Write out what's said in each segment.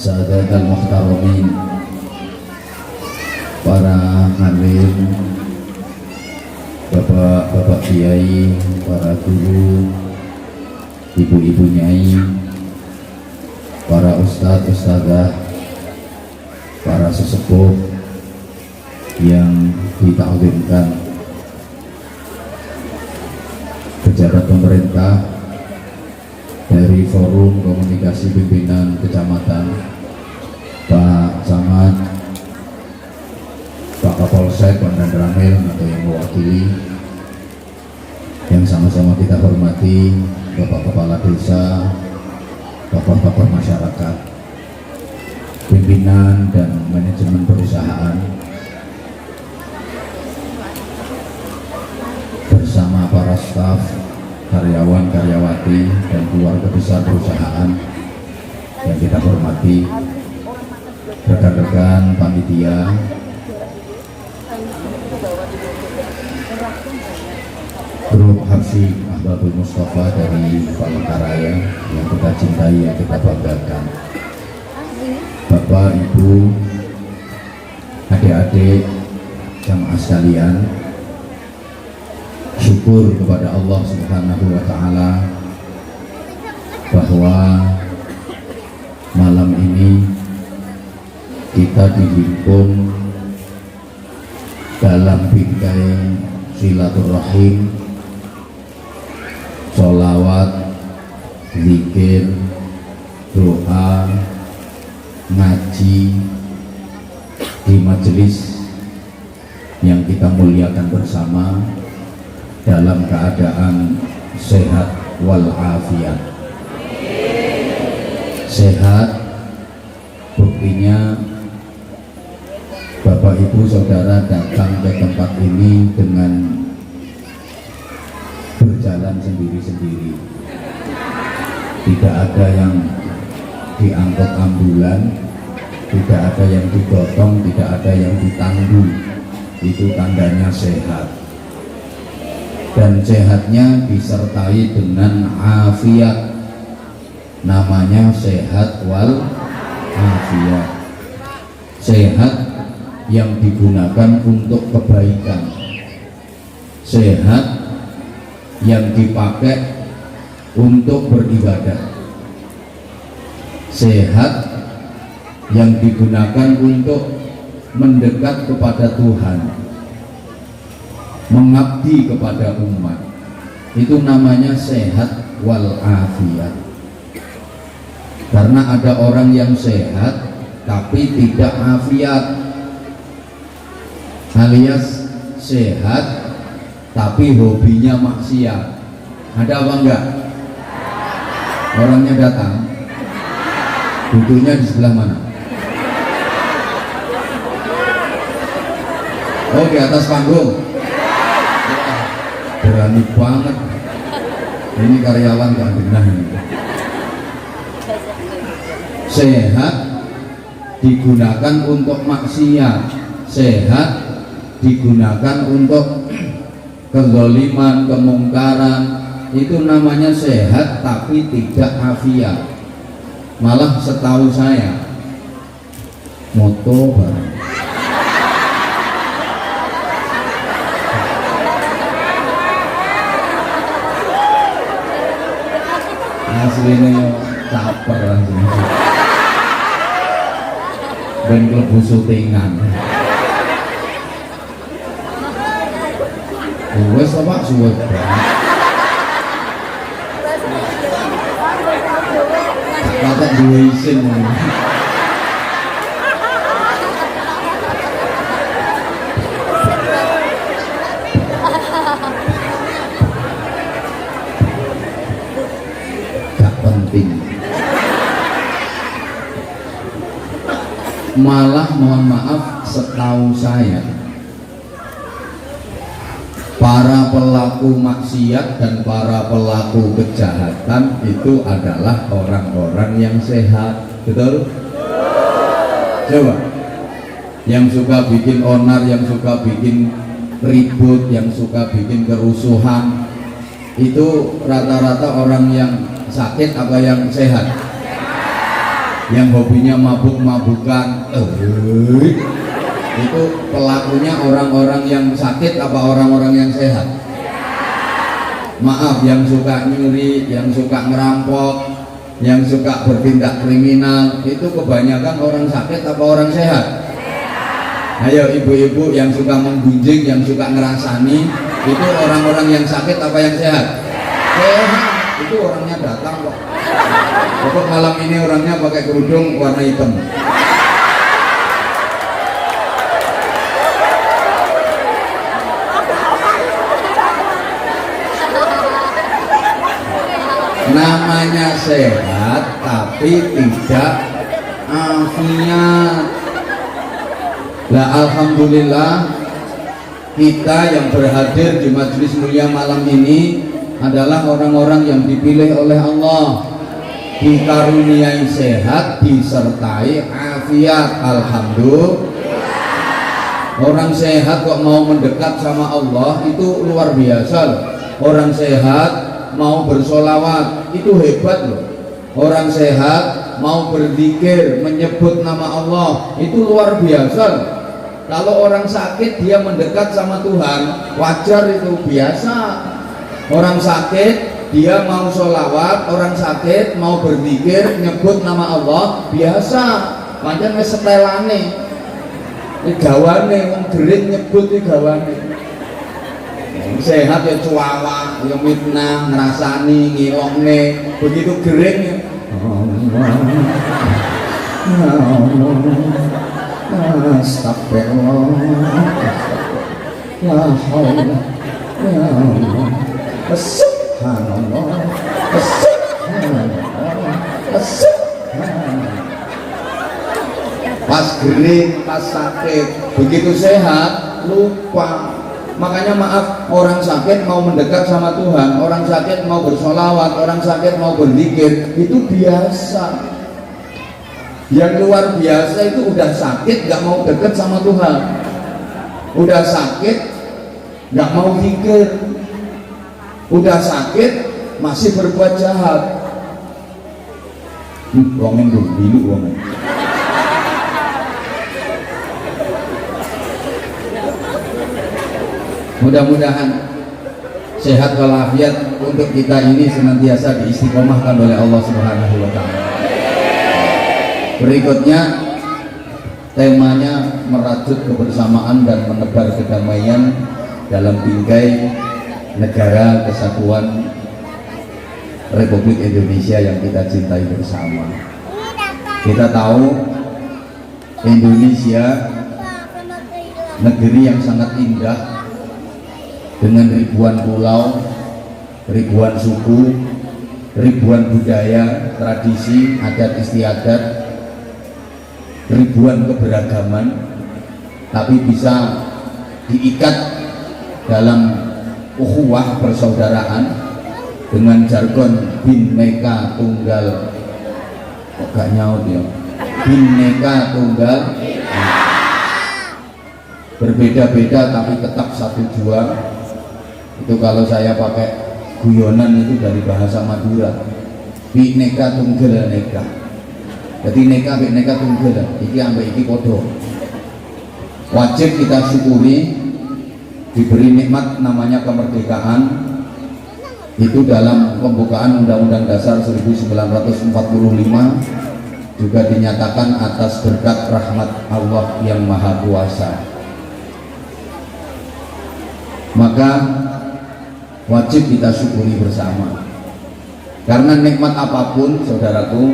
Sadatul Muhtaramin, para alim, bapak-bapak kiai, para guru, ibu-ibu nyai, para ustadz, ustadzah, para sesepuh yang ditakdirkan, pejabat pemerintah dari Forum Komunikasi Pimpinan Kecamatan, Pak Camat, Pak Kapolsek, Pak Ramil atau yang mewakili, yang sama-sama kita hormati, Bapak Kepala Desa, Bapak-bapak masyarakat, pimpinan dan manajemen perusahaan, bersama para staf, karyawan, karyawati, dan keluarga besar perusahaan yang kita hormati, rekan-rekan panitia, grup Habsyi Ahbabul Mustafa dari Palangkaraya yang kita cintai, yang kita banggakan. Bapak, Ibu, adik-adik jamaah sekalian, syukur kepada Allah Subhanahu wa Ta'ala bahwa malam ini kita dihimpun dalam bingkai silaturahim, sholawat, zikir, doa, ngaji di majelis yang kita muliakan bersama dalam keadaan sehat walafiat. Sehat buktinya Bapak Ibu Saudara datang ke tempat ini dengan berjalan sendiri-sendiri, tidak ada yang diangkut ambulan, tidak ada yang digotong, tidak ada yang ditandu. Itu tandanya sehat, dan sehatnya disertai dengan afiat, namanya sehat wal afiat. Sehat yang digunakan untuk kebaikan, sehat yang dipakai untuk beribadah, sehat yang digunakan untuk mendekat kepada Tuhan, mengabdi kepada umat. Itu namanya sehat wal afiat. Karena ada orang yang sehat tapi tidak afiat, alias sehat tapi hobinya maksiat. Ada apa enggak? Orangnya datang, duduknya di sebelah mana? Oh, di atas panggung. Berani banget. Ini karyawan gak genah ini. Sehat digunakan untuk maksiat, sehat digunakan untuk kezaliman, kemungkaran. Itu namanya sehat tapi tidak afiat. Malah setahu saya moto barang. Aslinya caper langsung dan klebu syutingan. Wes apa suwe kata dua isin. Malah mohon maaf, setahu saya para pelaku maksiat dan para pelaku kejahatan itu adalah orang-orang yang sehat. Betul? Coba, yang suka bikin onar, yang suka bikin ribut, yang suka bikin kerusuhan, itu rata-rata orang yang sakit apa yang sehat? Yang hobinya mabuk-mabukan, itu pelakunya orang-orang yang sakit apa orang-orang yang sehat? Maaf, yang suka nyuri, yang suka ngerampok, yang suka bertindak kriminal, itu kebanyakan orang sakit apa orang sehat? Ayo ibu-ibu yang suka menggunjing, yang suka ngerasani, itu orang-orang yang sakit apa yang sehat? Sehat. Itu orangnya datang kok. Pokok malam ini orangnya pakai kerudung warna hitam. Namanya sehat tapi tidak afiat. Lah alhamdulillah kita yang berhadir di majelis mulia malam ini adalah orang-orang yang dipilih oleh Allah, dikaruniai sehat disertai afiat. walafiat, alhamdulillah. Orang sehat kok mau mendekat sama Allah itu luar biasa loh. Orang sehat mau bersolawat itu hebat loh. Orang sehat mau berzikir menyebut nama Allah itu luar biasa loh. Kalau orang sakit dia mendekat sama Tuhan wajar, itu biasa. Orang sakit dia mau sholawat, orang sakit mau berzikir nyebut nama Allah biasa. Pancen wis setelane gawane wong gering nyebut gawane. Sehat ya cuawa, ya mitnah, ngrasani, ngilokne, begitu gering ya. Astagfirullah. La haula ya Allah. Subhanallah. Pas gering, pas sakit, begitu sehat lupa. Makanya maaf, orang sakit mau mendekat sama Tuhan, orang sakit mau bersolawat, orang sakit mau berzikir itu biasa. Yang luar biasa itu udah sakit gak mau dekat sama Tuhan, udah sakit gak mau zikir, udah sakit masih berbuat jahat. Wongin dulu wongin. Mudah-mudahan sehat walafiat untuk kita ini senantiasa diistiqomahkan oleh Allah Subhanahu wa taala. Berikutnya temanya merajut kebersamaan dan menebar kedamaian dalam bingkai negara kesatuan Republik Indonesia yang kita cintai bersama. Kita tahu Indonesia negeri yang sangat indah dengan ribuan pulau, ribuan suku, ribuan budaya, tradisi, adat istiadat, ribuan keberagaman, tapi bisa diikat dalam ukhuwah persaudaraan dengan jargon Bhinneka Tunggal. Kok gak nyaut ya? Bhinneka Tunggal, berbeda-beda tapi tetap satu jua. Itu kalau saya pakai guyonan itu dari bahasa Madura, Bhinneka Tunggal Neka. Jadi neka Bhinneka Tunggal iki ambek iki podo. Wajib kita syukuri diberi nikmat namanya kemerdekaan. Itu dalam pembukaan Undang-Undang Dasar 1945 juga dinyatakan atas berkat rahmat Allah yang Maha Kuasa. Maka wajib kita syukuri bersama, karena nikmat apapun saudaraku,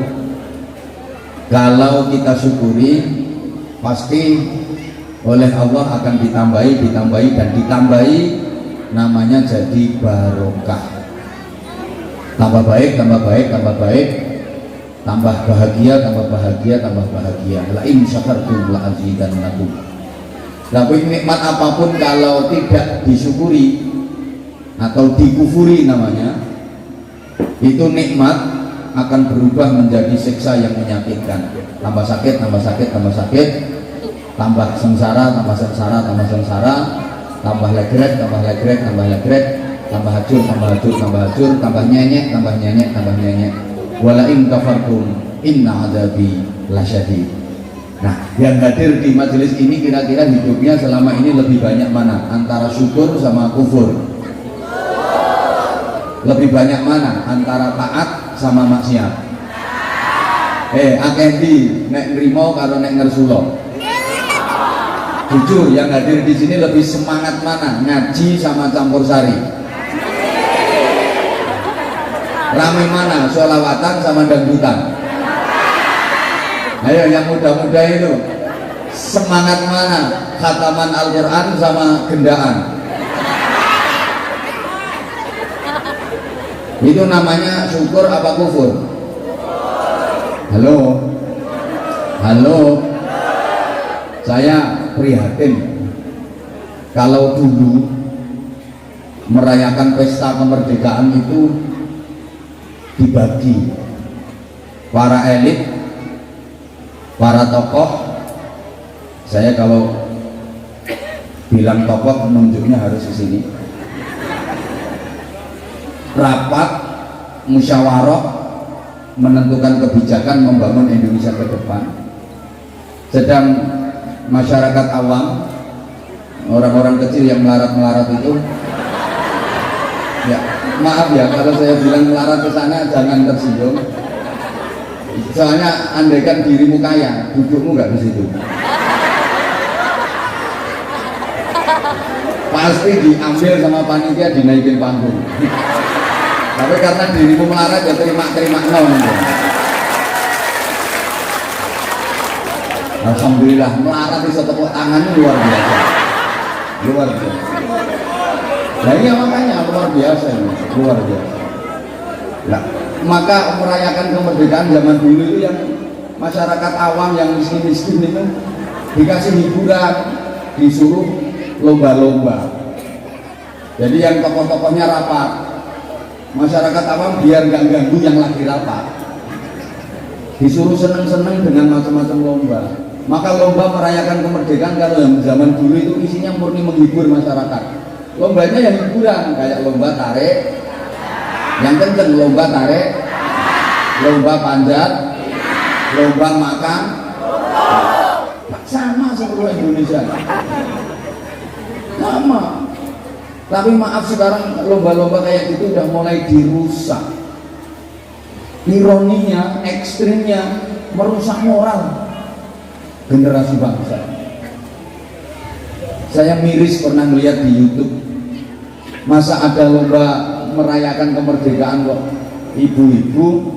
kalau kita syukuri pasti oleh Allah akan ditambahi dan ditambahi, namanya jadi barokah. Tambah baik, tambah baik, tambah baik, tambah bahagia, tambah bahagia, tambah bahagia. La in syakartum la azidannakum. Tapi nikmat apapun kalau tidak disyukuri atau dikufuri namanya, itu nikmat akan berubah menjadi siksa yang menyakitkan. Tambah sakit, tambah sakit, tambah sakit, tambah sengsara, tambah sengsara, tambah sengsara, tambah legret, tambah legret, tambah legret, tambah hancur, tambah hancur, tambah hancur, tambah nyenyek, tambah nyenyek, tambah nyenyek. Wala in kafartum inna adzabi lasyadid. Nah, yang hadir di majelis ini kira-kira hidupnya selama ini lebih banyak mana? Antara syukur sama kufur? Lebih banyak mana? Antara taat sama maksiat? Akendi nek nrimo karo nek ngersulo? Jujur, yang hadir di sini lebih semangat mana? Ngaji sama campur sari? Rame mana? Sholawatan sama dangdutan? Ayo yang muda-muda itu semangat mana? Khataman Al-Quran sama gendaan? Itu namanya syukur apa kufur? Halo? Halo? Saya prihatin kalau dulu merayakan pesta kemerdekaan itu dibagi para elit para tokoh. Saya kalau bilang tokoh menunjuknya harus di sini. Rapat musyawarah menentukan kebijakan membangun Indonesia ke depan. Sedang masyarakat awam, orang-orang kecil yang melarat-melarat itu, ya maaf ya kalau saya bilang melarat ke sana jangan tersinggung. Soalnya andaikan dirimu kaya, dudukmu nggak di situ. Pasti diambil sama panitia, dinaikin panggung. Tapi karena dirimu melarat ya terima nol. Alhamdulillah melarat di tepuk tangannya luar biasa. Luar biasa. Nah ini makanya luar biasa ini, luar biasa. Nah, maka merayakan kemerdekaan zaman dulu itu yang masyarakat awam yang miskin-miskin itu dikasih hiburan, disuruh lomba-lomba. Jadi yang tokoh-tokohnya rapat, masyarakat awam biar nggak ganggu yang lagi rapat, disuruh seneng-seneng dengan macam-macam lomba. Maka lomba merayakan kemerdekaan kalau yang zaman dulu itu isinya murni menghibur masyarakat. Lombanya yang hiburan kayak lomba tarik, yang kenceng lomba tarik, lomba panjat, lomba makan, sama seluruh Indonesia. Sama. Tapi maaf sekarang lomba-lomba kayak gitu udah mulai dirusak. Ironinya, ekstrimnya merusak moral generasi bangsa. Saya miris pernah melihat di YouTube, masa ada lomba merayakan kemerdekaan kok ibu-ibu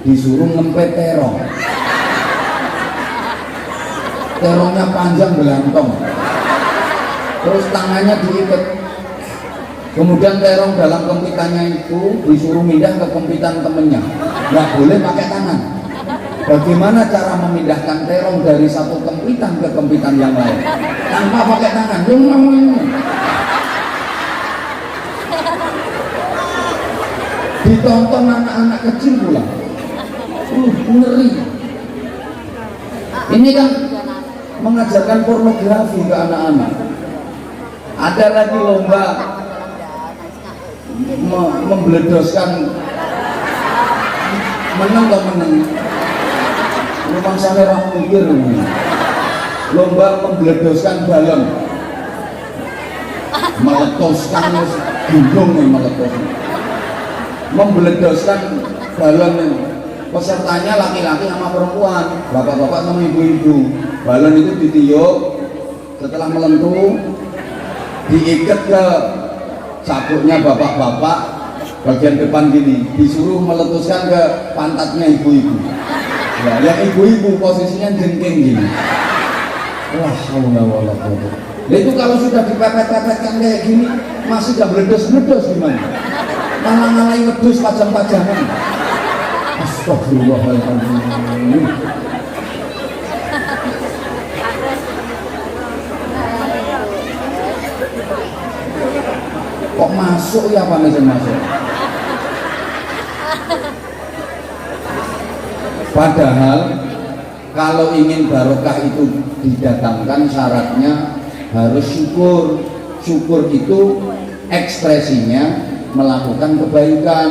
disuruh ngempet terong. Terongnya panjang belantong, terus tangannya diikat. Kemudian terong dalam kempitannya itu disuruh pindah ke kempitan temennya, nggak boleh pakai tangan. Bagaimana cara memindahkan terong dari satu kempitan ke kempitan yang lain tanpa pakai tangan? Ditonton anak-anak kecil pula, ngeri. Ini kan mengajarkan pornografi ke anak-anak. Ada lagi lomba membeledoskan, menang atau menang rumah saya orang mikir, lomba membeledoskan balon, meletuskan gunung, membeledoskan balon. Pesertanya laki-laki sama perempuan, bapak-bapak sama ibu-ibu. Balon itu ditiup, setelah melentur diikat ke sabuknya bapak-bapak bagian depan gini, disuruh meletuskan ke pantatnya ibu-ibu. Ya, yang ibu-ibu posisinya jengking gini. Wah, Allah. Nah itu kalau sudah dipepet-pepetkan kayak gini, masih gak meledos-meledos gimana? Malah-malahi wedus pajang-pajangan. Astagfirullahaladzim. Kok masuk ya apa nih masuk? Padahal kalau ingin barokah itu didatangkan syaratnya harus syukur. Syukur itu ekspresinya melakukan kebaikan.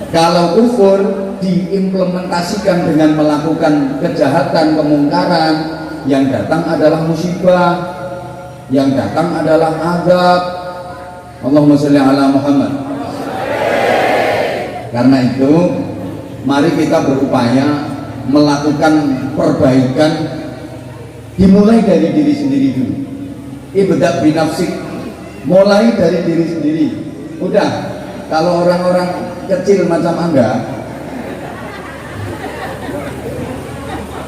Kalau kufur diimplementasikan dengan melakukan kejahatan, kemungkaran, yang datang adalah musibah, yang datang adalah azab. Allahumma sholli ala Muhammad. Karena itu mari kita berupaya melakukan perbaikan, dimulai dari diri sendiri dulu. Ibda' binafsik, mulai dari diri sendiri. Udah, kalau orang-orang kecil macam Anda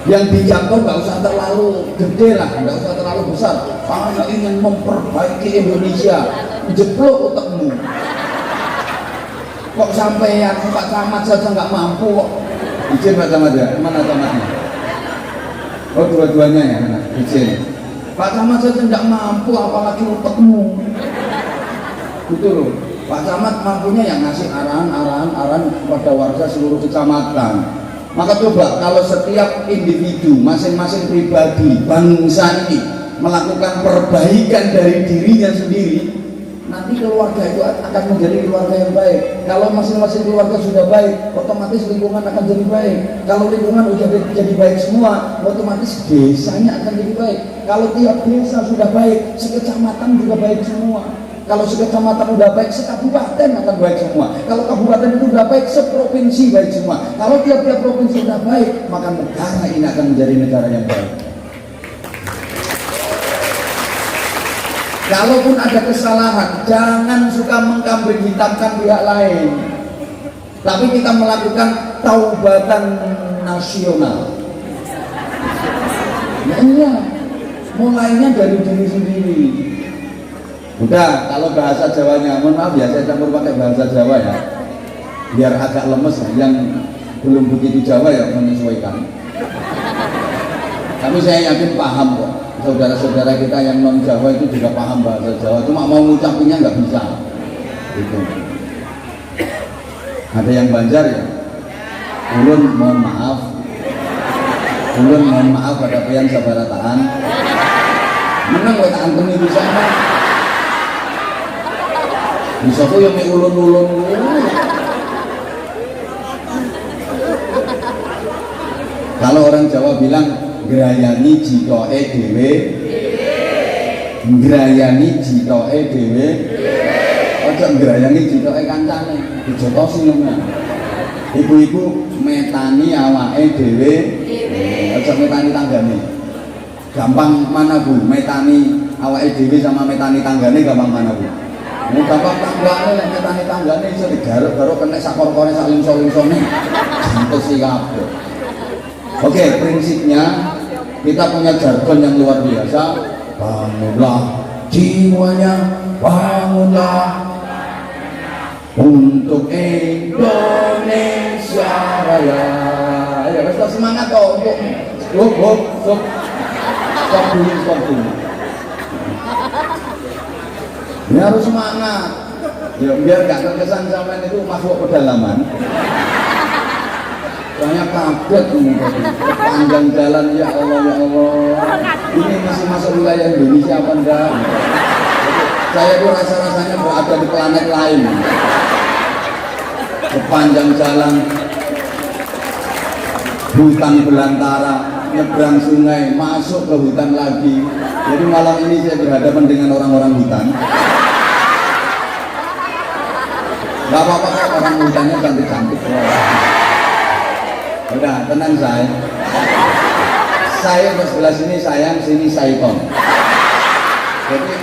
yang dijangkau nggak usah terlalu gede lah, nggak usah terlalu besar. Karena ingin memperbaiki Indonesia, jeblok otakmu. Kok sampai yang Pak Camat saja nggak mampu kok. Izin Pak Camat ya, mana camatnya? Oh dua-duanya ya, izin. Pak Camat saja nggak mampu, apalagi otakmu. Gitu loh. Pak Camat mampunya yang ngasih arahan kepada warga seluruh kecamatan. Maka coba kalau setiap individu, masing-masing pribadi, bangsa ini melakukan perbaikan dari dirinya sendiri, nanti keluarga itu akan menjadi keluarga yang baik. Kalau masing-masing keluarga sudah baik, otomatis lingkungan akan jadi baik. Kalau lingkungan sudah jadi baik semua, otomatis desanya akan jadi baik. Kalau tiap desa sudah baik, sekecamatan juga baik semua. Kalau sekecamatan udah baik, sekabupaten akan baik semua. Kalau kabupaten itu udah baik, seprovinsi baik semua. Kalau tiap-tiap provinsi udah baik, maka negara ini akan menjadi negara yang baik. Kalaupun ada kesalahan, jangan suka mengkambing hitamkan pihak lain. Tapi kita melakukan taubatan nasional. Ya iya, mulainya dari diri sendiri. Udah, kalau bahasa Jawanya, mohon maaf ya, saya campur pakai bahasa Jawa ya, biar agak lemes. Yang belum begitu Jawa ya menyesuaikan. Tapi saya yakin paham kok. Saudara-saudara kita yang non Jawa itu juga paham bahasa Jawa, cuma mau ngucapinnya nggak bisa. Gitu. Ada yang Banjar ya. Ulun mohon maaf. Ulun mohon maaf pada yang sabarataan. Menang kok tak antemi bisa mah. Bisa kok yang ulun-ulun. Kalau orang Jawa bilang grayani jitoke dhewe, grayani jitoke dhewe, ojo grayani jitoke kancane, dijotosi ngono. Ibu-ibu metani awake dhewe, ojo metani tanggane. Gampang mana Bu? Metani awake dhewe sama metani tanggane gampang mana Bu? Gampang tanggane, metani tanggane iso digaruk-garuk kena sakor-kore sak limso-limsone. Jantes iki kabeh. Oke, prinsipnya kita punya jargon yang luar biasa. Bangunlah jiwanya, bangunlah untuk Indonesia Raya. Ayo kita semangat toh untuk stop dulu. Ini harus semangat. Ya, biar gak terkesan sampean itu masuk pedalaman. Soalnya kaget panjang jalan, ya Allah ya Allah, ini masih masuk wilayah Indonesia apa enggak? Saya tuh rasa-rasanya berada di planet lain. Sepanjang jalan hutan belantara, nyebrang sungai, masuk ke hutan lagi. Jadi malam ini saya berhadapan dengan orang-orang hutan. Gak apa-apa kok, orang hutannya cantik-cantik. Udah, tenang saya. Saya ke sebelah sini sayang, sini Saiton. Jadi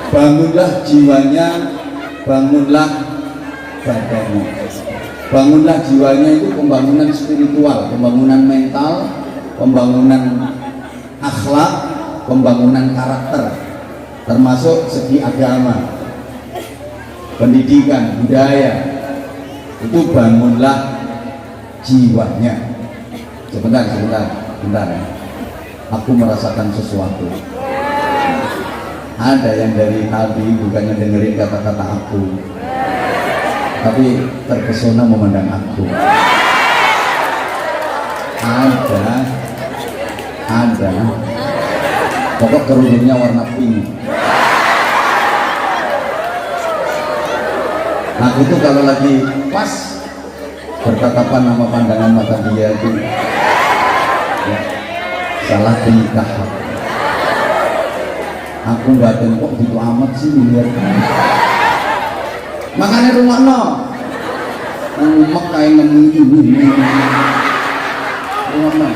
bangunlah jiwanya, bangunlah badannya. Bangunlah jiwanya itu pembangunan spiritual, pembangunan mental, pembangunan akhlak, pembangunan karakter. Termasuk segi agama, pendidikan, budaya. Itu bangunlah jiwanya. Sebentar ya. Aku merasakan sesuatu. Ada yang dari tadi bukannya dengerin kata-kata aku, tapi terpesona memandang aku. Ada. Pokok kerudungnya warna pink. Aku tuh kalau lagi pas bertatapan sama pandangan mata dia itu ya, salah tingkah. Aku nggak kok gitu amat sih lihatnya. Makanya rumah no, umek kayak nemu ini. Rumah no.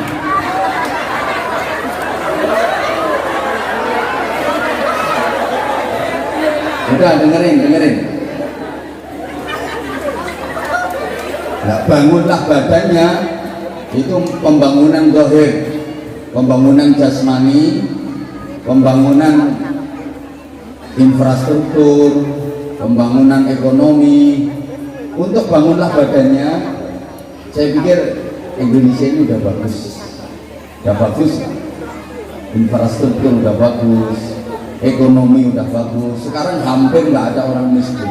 Udah dengerin. Nah, bangunlah badannya, itu pembangunan zahir, pembangunan jasmani, pembangunan infrastruktur, pembangunan ekonomi. Untuk bangunlah badannya, saya pikir Indonesia ini udah bagus. Infrastruktur udah bagus, ekonomi udah bagus, sekarang hampir nggak ada orang miskin.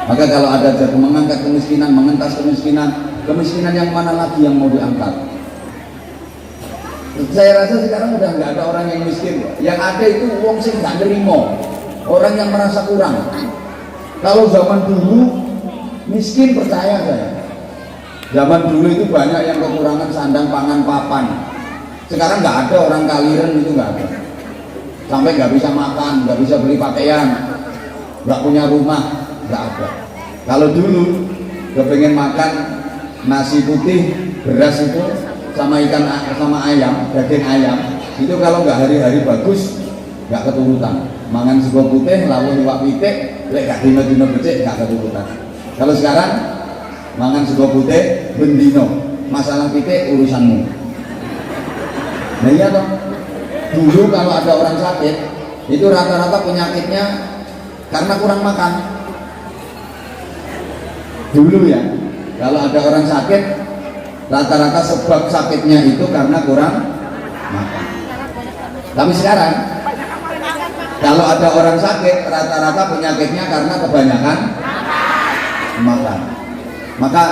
Maka kalau ada jatuh mengangkat kemiskinan, mengentas kemiskinan, kemiskinan yang mana lagi yang mau diangkat? Saya rasa sekarang udah nggak ada orang yang miskin. Yang ada itu wong sing nggak nerimo, orang yang merasa kurang. Kalau zaman dulu miskin, percaya saya, zaman dulu itu banyak yang kekurangan sandang, pangan, papan. Sekarang nggak ada orang kaliren, itu nggak ada. Sampai nggak bisa makan, nggak bisa beli pakaian, nggak punya rumah, nggak ada. Kalau dulu kepengen makan nasi putih, beras itu sama ikan, sama ayam, daging ayam, itu kalau nggak hari-hari bagus nggak keturutan. Mangan sego putih lalu iwak pitik, lek gak dino-dino becik nggak keturutan. Kalau sekarang mangan sego putih bendino, masalah pitik urusanmu. Nah iya toh. Dulu kalau ada orang sakit itu rata-rata penyakitnya karena kurang makan. Dulu ya, kalau ada orang sakit rata-rata sebab sakitnya itu karena kurang makan. Tapi sekarang kalau ada orang sakit rata-rata penyakitnya karena kebanyakan makan. Maka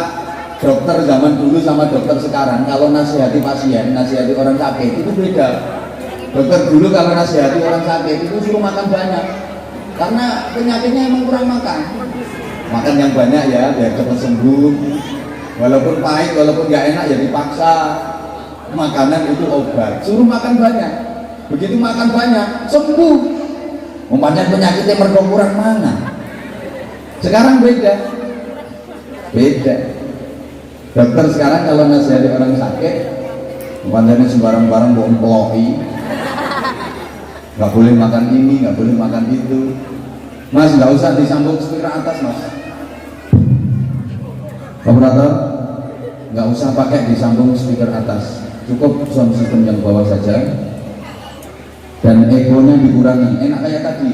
dokter zaman dulu sama dokter sekarang kalau nasihati pasien, nasihati orang sakit itu beda. Dokter dulu kalau nasihati orang sakit itu suruh makan banyak karena penyakitnya emang kurang makan. Makan yang banyak ya biar cepat sembuh. Walaupun pahit, walaupun gak enak ya dipaksa. Makanan itu obat, suruh makan banyak. Begitu makan banyak, sembuh. Umpamanya penyakitnya mergo kurang mana. Sekarang beda. Beda. Dokter sekarang kalau nasihati orang sakit, umpamanya sembarang-barang mau employee, nggak boleh makan ini, nggak boleh makan itu. Mas, nggak usah disambung speaker atas, mas. Operator, nggak usah pakai disambung speaker atas, cukup sound system yang bawah saja. Dan egonya dikurangi, enak kayak tadi.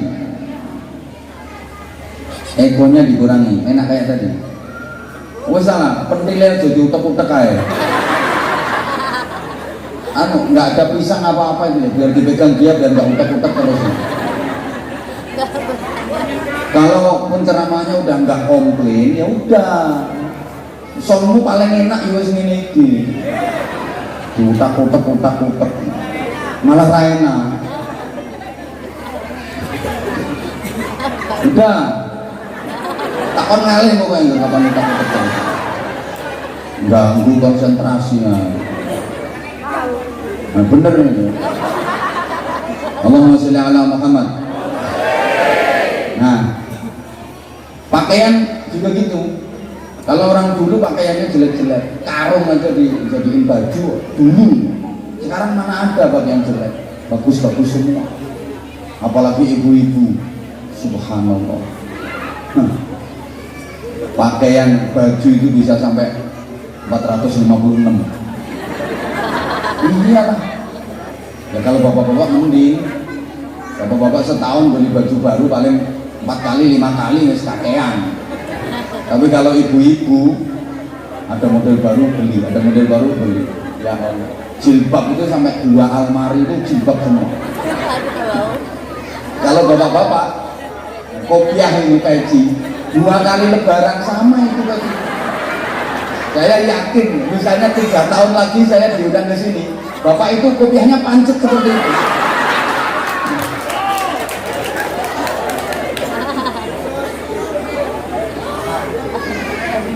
Egonya dikurangi, enak kayak tadi. Wes salah, pentilnya jadi utek-utek aja. Anu, nggak ada pisang apa-apa itu, biar dipegang dia biar nggak utek-utek terus. Kalau penceramahnya udah nggak komplain, ya udah. Soalmu paling enak ya wis ngene iki. Utak-utek, malah ra enak. Udah. Takon ngalih pokoknya enggak kapan utak-utek. Ganggu konsentrasinya. Nah, bener itu. Allahumma sholli ala Muhammad. Nah, pakaian juga gitu. Kalau orang dulu pakaiannya jelek-jelek, karung aja dijadiin baju dulu. Sekarang mana ada pakaian jelek, bagus-bagus semua. Apalagi ibu-ibu, subhanallah. Pakaian baju itu bisa sampai 456. Iyalah. Ya kalau bapak-bapak mending, bapak-bapak setahun beli baju baru paling 4 kali 5 kali wis kakean. Tapi kalau ibu-ibu ada model baru beli, ada model baru beli. Ya Allah. Jilbab itu sampai 2 almari itu jilbab semua. Kalau bapak-bapak kopiah ini peci 2 kali lebaran sama itu peci. Saya yakin misalnya 3 tahun lagi saya diundang ke sini, bapak itu kopiahnya pancet seperti itu.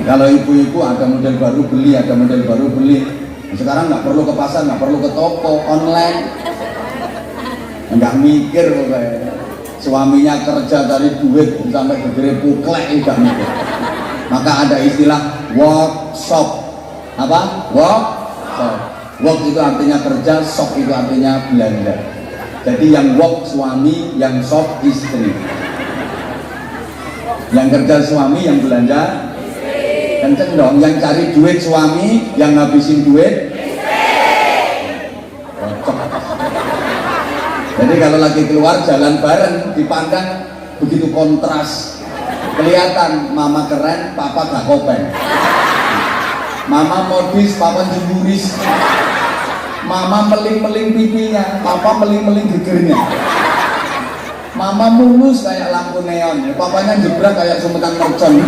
Kalau ibu-ibu ada model baru beli, ada model baru beli. Sekarang nggak perlu ke pasar, nggak perlu ke toko, online. Nggak mikir pokoknya. Suaminya kerja dari duit sampai gegere puklek nggak mikir. Maka ada istilah workshop. Apa? Workshop. Work itu artinya kerja, shop itu artinya belanja. Jadi yang work suami, yang shop istri. Yang kerja suami, yang belanja kenceng dong, yang cari duit suami, yang ngabisin duit cocok. Jadi kalau lagi keluar jalan bareng dipandang begitu kontras, kelihatan mama keren, papa gak kopen, mama modis, papa jemburis, mama meling-meling pipinya, papa meling-meling gegernya. mama mulus kayak lampu neon, papanya jebrak kayak semetan mercon.